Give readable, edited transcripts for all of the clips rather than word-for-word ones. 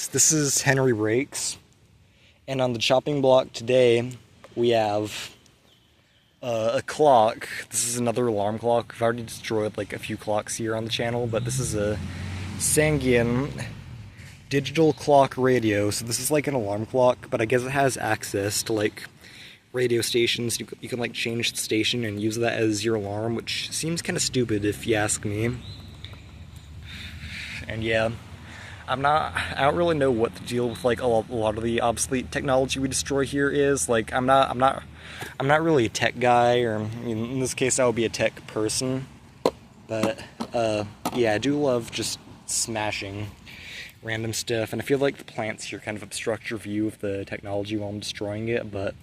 guys, this is Henry Rakes, and on the chopping block today we have a clock. This is another alarm clock. I've already destroyed like a few clocks here on the channel, but this is a Sangean digital clock radio. So this is like an alarm clock, but I guess it has access to like radio stations. You can like change the station and use that as your alarm, which seems kind of stupid if you ask me. And yeah, I don't really know what the deal with like a lot of the obsolete technology we destroy here is. Like I'm not really a tech guy, or I mean, in this case I would be a tech person. But yeah, I do love just smashing random stuff, and I feel like the plants here kind of obstruct your view of the technology while I'm destroying it. But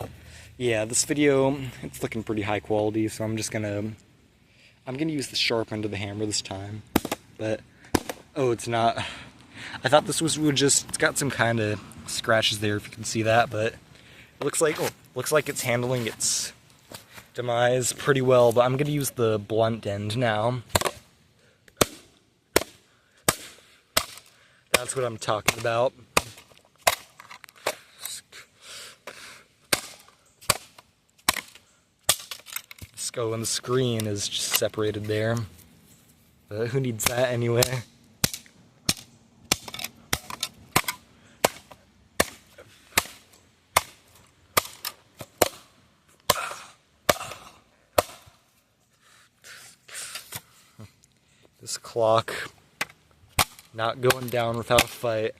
yeah, this video, it's looking pretty high quality, so I'm gonna use the sharp end of the hammer this time. But oh, it's not. I thought this would just, it's got some kind of scratches there if you can see that, but it looks like it's handling its demise pretty well. But I'm gonna use the blunt end now. That's what I'm talking about. Oh, and the screen is just separated there. But who needs that anyway? This clock not going down without a fight.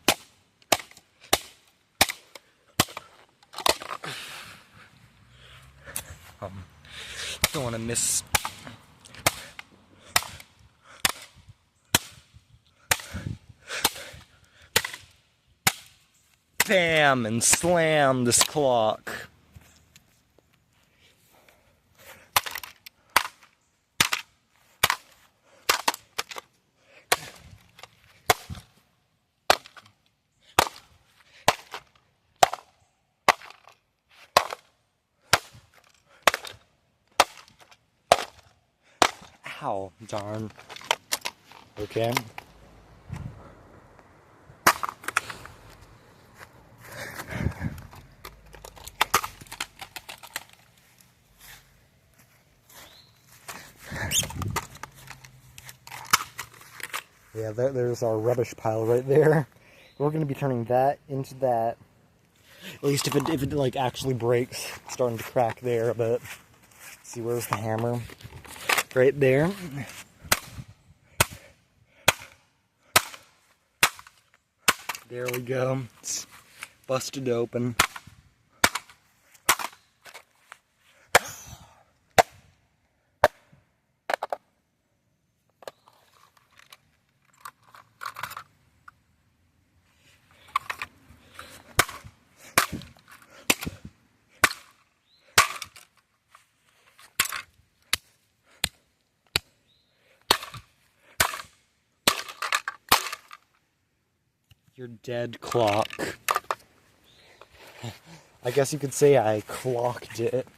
Don't want to miss. Bam and slam this clock. Ow, darn. Okay. Yeah, there's our rubbish pile right there. We're going to be turning that into that. At least if it like actually breaks. It's starting to crack there, but let's see, where's the hammer? Right there. There we go. It's busted open. Your dead clock. I guess you could say I clocked it.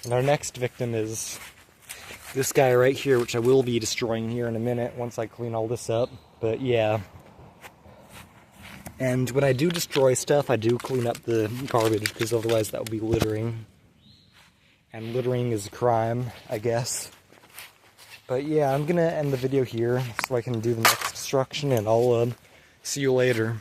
And our next victim is this guy right here, which I will be destroying here in a minute once I clean all this up. But yeah. And when I do destroy stuff, I do clean up the garbage, because otherwise that would be littering. And littering is a crime, I guess. But yeah, I'm gonna end the video here so I can do the next destruction, and I'll see you later.